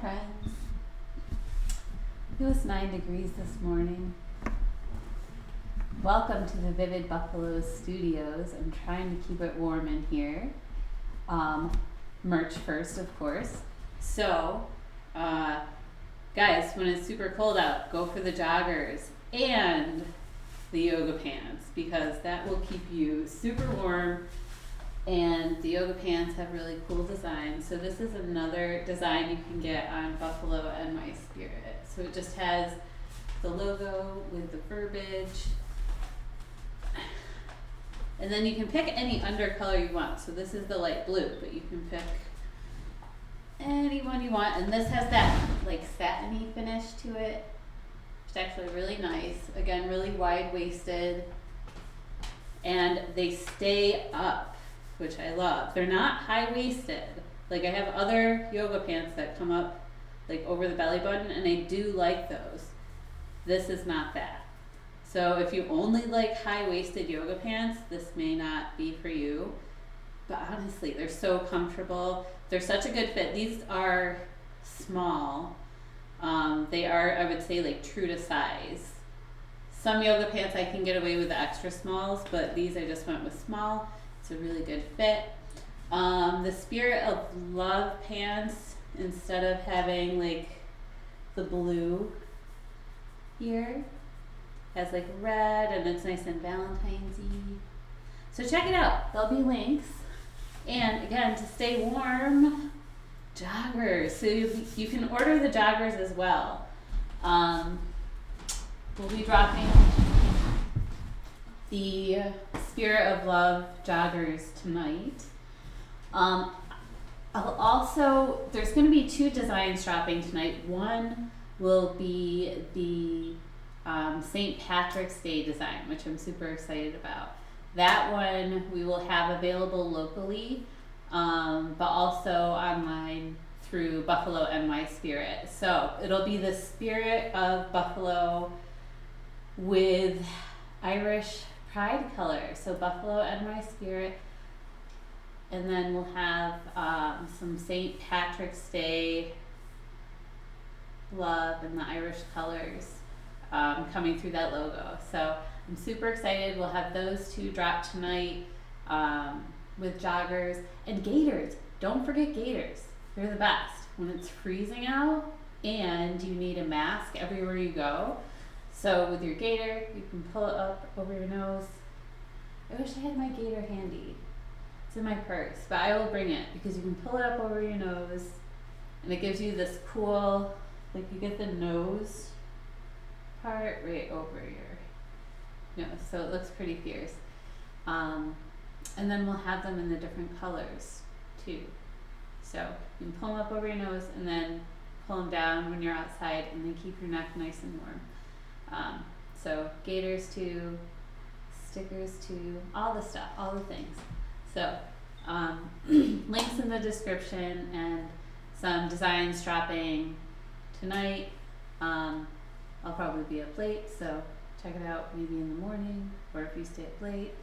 friends. It was 9 degrees this morning. Welcome to the Vivid Buffalo Studios. I'm trying to keep it warm in here. Merch first, of course. So, guys, when it's super cold out, go for the joggers and the yoga pants because that will keep you super warm. And the yoga pants have really cool designs. So this is another design you can get on Buffalo and My Spirit. So it just has the logo with the verbiage. And then you can pick any undercolor you want. So this is the light blue, but you can pick any one you want. And this has that like satiny finish to it, which is actually really nice. Again, really wide-waisted. And they stay up, which I love. They're not high-waisted. Like I have other yoga pants that come up like over the belly button, and I do like those. This is not that. So if you only like high-waisted yoga pants, this may not be for you. But honestly, they're so comfortable. They're such a good fit. These are small. They are, I would say, like true to size. Some yoga pants I can get away with the extra smalls, but these I just went with small. It's a really good fit. The Spirit of Love pants, instead of having like the blue here, has like red and it's nice and Valentine's-y. So check it out. There'll be links. And again, to stay warm, joggers. So you can order the joggers as well. We'll be dropping the Spirit of Love joggers tonight. I'll also, there's going to be 2 designs dropping tonight. One will be the St. Patrick's Day design, which I'm super excited about. That one we will have available locally, but also online through Buffalo and My Spirit. So it'll be the Spirit of Buffalo with Irish pride color. So Buffalo and My Spirit. And then we'll have some St. Patrick's Day love and the Irish colors coming through that logo. So I'm super excited. We'll have those 2 drop tonight with joggers and gaiters. Don't forget gaiters. They're the best when it's freezing out and you need a mask everywhere you go. So with your gaiter, you can pull it up over your nose. I wish I had my gaiter handy. It's in my purse, but I will bring it because you can pull it up over your nose and it gives you this cool, like you get the nose part right over your nose, so it looks pretty fierce. And then we'll have them in the different colors too. So you can pull them up over your nose and then pull them down when you're outside and then keep your neck nice and warm. So gaiters too, stickers too, all the stuff, all the things. So links in the description and some designs dropping tonight. I'll probably be up late, so check it out maybe in the morning or if you stay up late.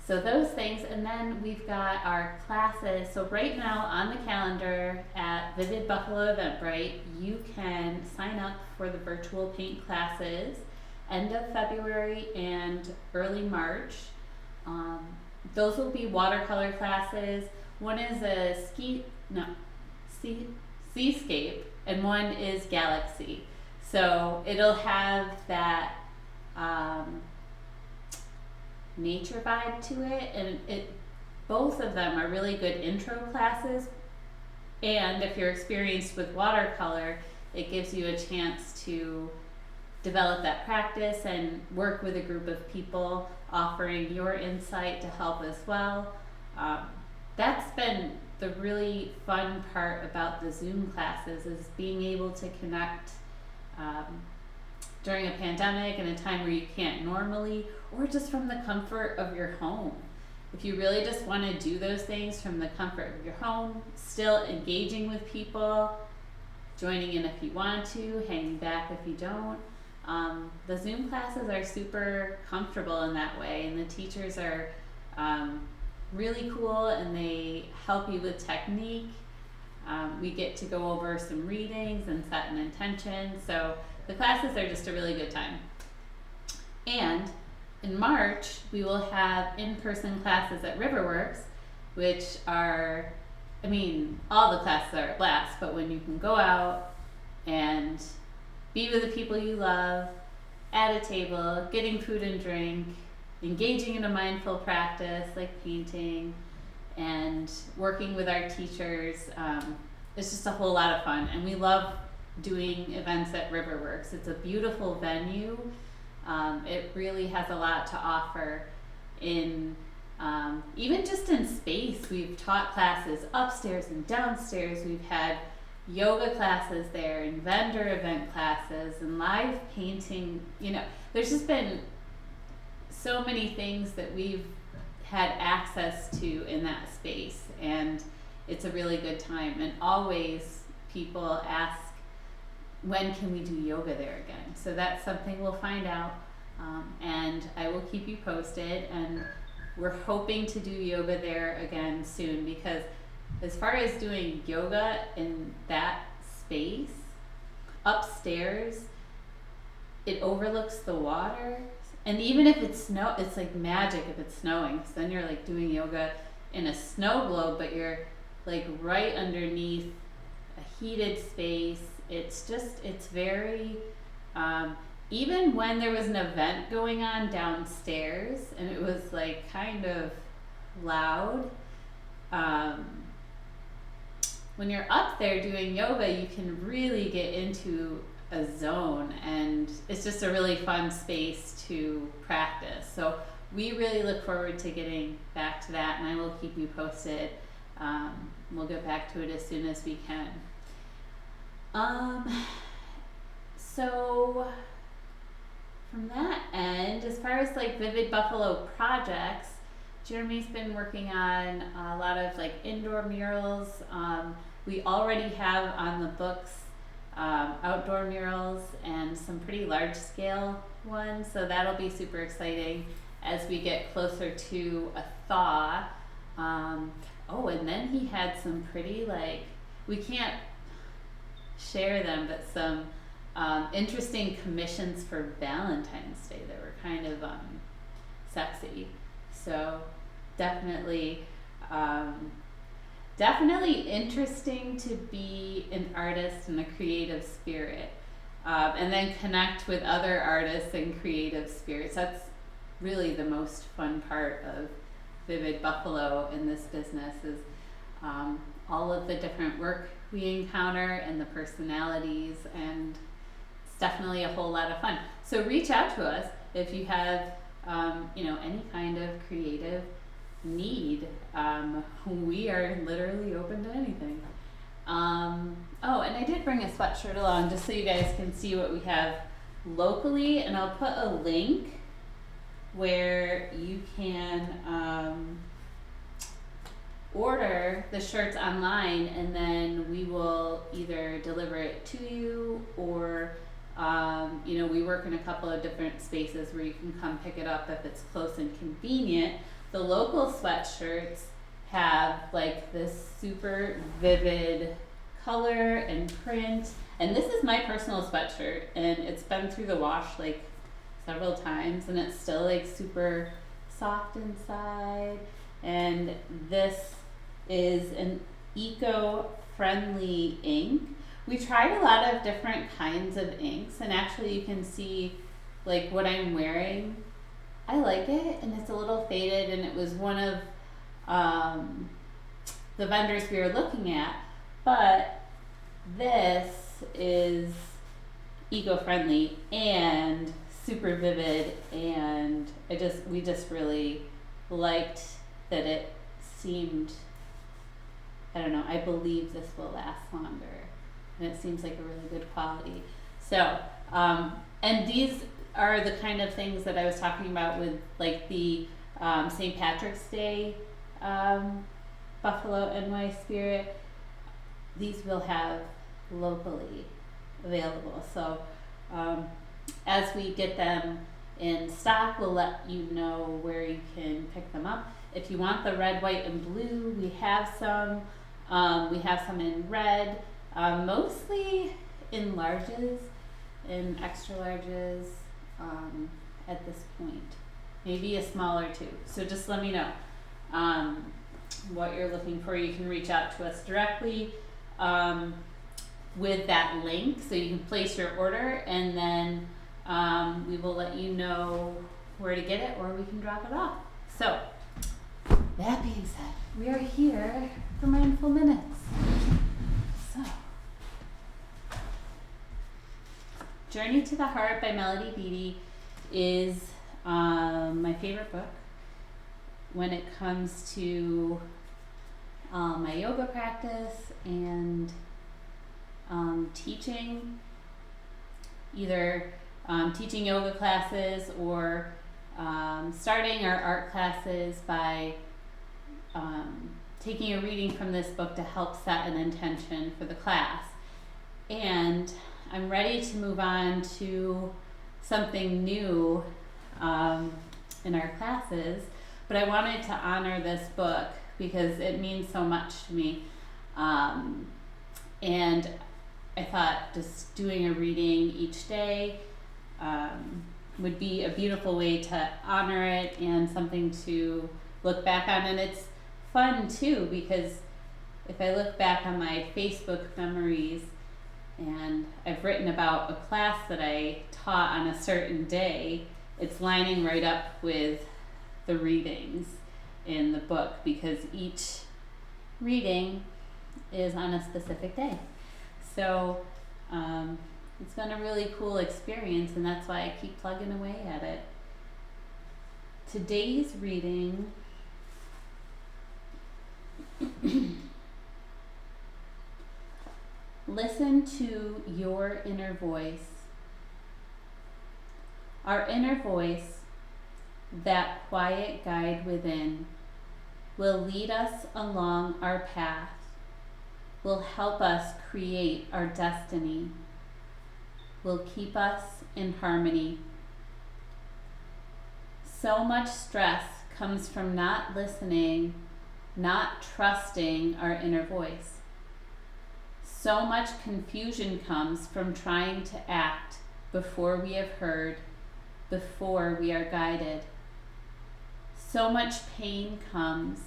So those things, and then we've got our classes. So right now on the calendar at Vivid Buffalo Eventbrite, you can sign up for the virtual paint classes end of February and early March. Those will be watercolor classes. One is a seascape and one is galaxy. So it'll have that nature vibe to it, and both of them are really good intro classes. And if you're experienced with watercolor, it gives you a chance to develop that practice and work with a group of people offering your insight to help as well. That's been the really fun part about the Zoom classes, is being able to connect during a pandemic and a time where you can't normally, or just from the comfort of your home. If you really just want to do those things from the comfort of your home, still engaging with people, joining in if you want to, hanging back if you don't. The Zoom classes are super comfortable in that way, and the teachers are really cool, and they help you with technique. We get to go over some readings and set an intention. So the classes are just a really good time. And in March, we will have in-person classes at Riverworks, which are, I mean, all the classes are a blast, but when you can go out and be with the people you love, at a table, getting food and drink, engaging in a mindful practice like painting, and working with our teachers, it's just a whole lot of fun. And we love doing events at Riverworks. It's a beautiful venue. It really has a lot to offer in even just in space. We've taught classes upstairs and downstairs. We've had yoga classes there and vendor event classes and live painting. You know, there's just been so many things that we've had access to in that space, and it's a really good time. And always people ask, when can we do yoga there again? So that's something we'll find out, and I will keep you posted. And we're hoping to do yoga there again soon, because as far as doing yoga in that space, upstairs, it overlooks the water. And even if it's snow, it's like magic if it's snowing. So then you're like doing yoga in a snow globe, but you're like right underneath a heated space. It's just, it's very, even when there was an event going on downstairs and it was like kind of loud, when you're up there doing yoga, you can really get into a zone, and it's just a really fun space to practice. So we really look forward to getting back to that, and I will keep you posted. We'll get back to it as soon as we can. So from that end, as far as like Vivid Buffalo projects, Jeremy's been working on a lot of like indoor murals. We already have on the books outdoor murals and some pretty large scale ones, so that'll be super exciting as we get closer to a thaw. Oh, and then he had some pretty, like, we can't share them, but some interesting commissions for Valentine's Day that were kind of sexy. So definitely interesting to be an artist and a creative spirit, and then connect with other artists and creative spirits. That's really the most fun part of Vivid Buffalo in this business, is all of the different work we encounter and the personalities, and it's definitely a whole lot of fun. So reach out to us if you have any kind of creative need. We are literally open to anything. Oh, and I did bring a sweatshirt along just so you guys can see what we have locally, and I'll put a link where you can order the shirts online, and then we will either deliver it to you, or we work in a couple of different spaces where you can come pick it up if it's close and convenient. The local sweatshirts have like this super vivid color and print, and this is my personal sweatshirt, and it's been through the wash like several times, and it's still like super soft inside. And this is an eco-friendly ink. We tried a lot of different kinds of inks, and actually you can see like what I'm wearing. I like it, and it's a little faded, and it was one of the vendors we were looking at, but this is eco-friendly and super vivid, and we just really liked that it seemed, I don't know, I believe this will last longer, and it seems like a really good quality. So, and these are the kind of things that I was talking about with like the St. Patrick's Day Buffalo NY Spirit. These we'll have locally available. So as we get them in stock, we'll let you know where you can pick them up. If you want the red, white, and blue, we have some. We have some in red, mostly in larges, in extra larges at this point. Maybe a smaller too. So just let me know what you're looking for. You can reach out to us directly with that link, so you can place your order, and then we will let you know where to get it, or we can drop it off. So that being said, we are here for Mindful Minutes. So, Journey to the Heart by Melody Beattie is my favorite book when it comes to my yoga practice and teaching, either teaching yoga classes or starting our art classes by taking a reading from this book to help set an intention for the class. And I'm ready to move on to something new in our classes, but I wanted to honor this book because it means so much to me. And I thought just doing a reading each day would be a beautiful way to honor it and something to look back on. And it's fun too, because if I look back on my Facebook memories, and I've written about a class that I taught on a certain day, it's lining right up with the readings in the book, because each reading is on a specific day. So it's been a really cool experience, and that's why I keep plugging away at it. Today's reading listen to your inner voice. Our inner voice, that quiet guide within, will lead us along our path, will help us create our destiny, will keep us in harmony. So much stress comes from not listening, not trusting our inner voice. So much confusion comes from trying to act before we have heard, before we are guided. So much pain comes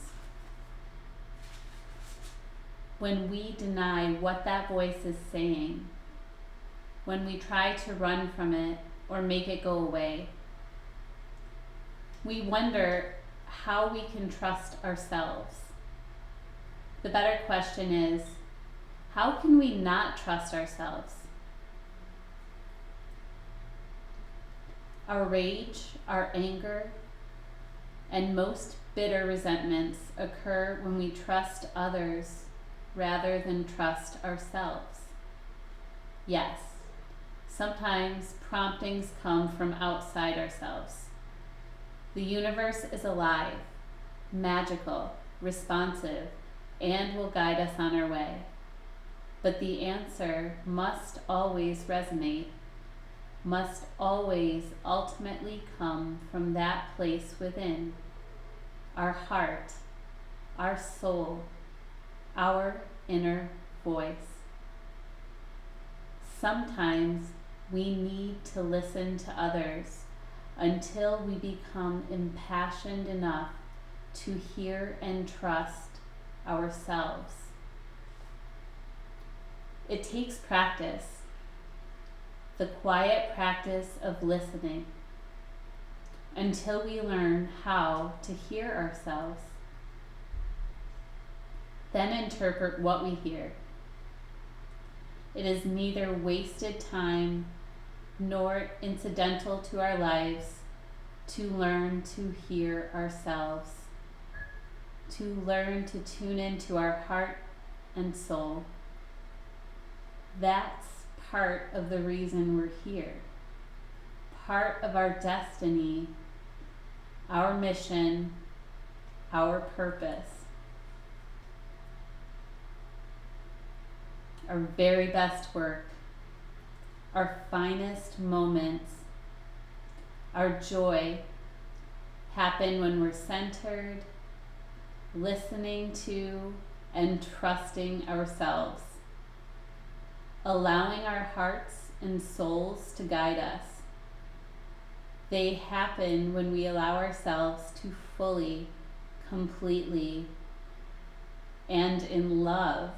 when we deny what that voice is saying, when we try to run from it or make it go away. We wonder how we can trust ourselves. The better question is, how can we not trust ourselves? Our rage, our anger, and most bitter resentments occur when we trust others rather than trust ourselves. Yes, sometimes promptings come from outside ourselves. The universe is alive, magical, responsive, and will guide us on our way. But the answer must always resonate, must always ultimately come from that place within, our heart, our soul, our inner voice. Sometimes we need to listen to others until we become impassioned enough to hear and trust ourselves. It takes practice, the quiet practice of listening, until we learn how to hear ourselves. Then interpret what we hear. It is neither wasted time nor incidental to our lives to learn to hear ourselves, to learn to tune into our heart and soul. That's part of the reason we're here, part of our destiny, our mission, our purpose. Our very best work, our finest moments, our joy happen when we're centered, listening to and trusting ourselves, allowing our hearts and souls to guide us. They happen when we allow ourselves to fully, completely, and in love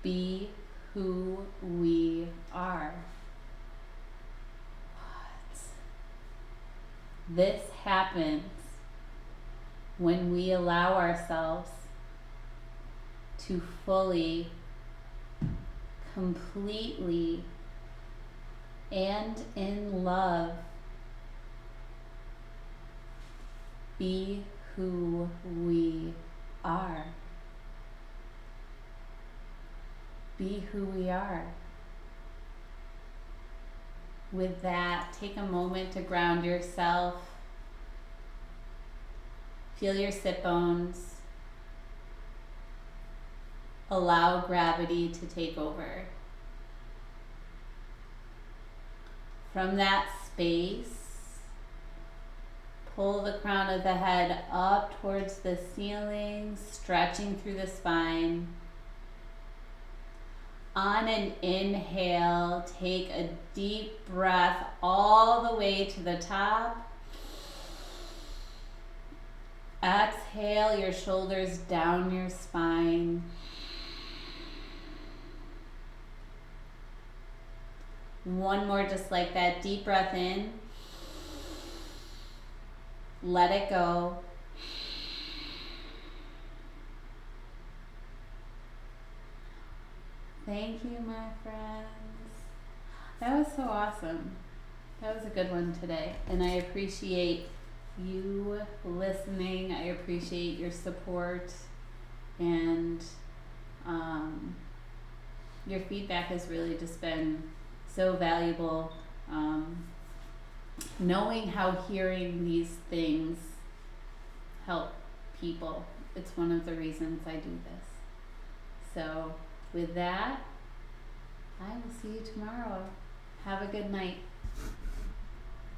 be who we are. What? This happens when we allow ourselves to fully, completely, and in love be who we are. Be who we are. With that, take a moment to ground yourself. Feel your sit bones. Allow gravity to take over. From that space, pull the crown of the head up towards the ceiling, stretching through the spine. On an inhale, take a deep breath all the way to the top. Exhale your shoulders down your spine. One more just like that. Deep breath in. Let it go. Thank you, my friends. That was so awesome. That was a good one today. And I appreciate you listening. I appreciate your support. And your feedback has really just been so valuable. Knowing how hearing these things help people. It's one of the reasons I do this. So with that, I will see you tomorrow. Have a good night.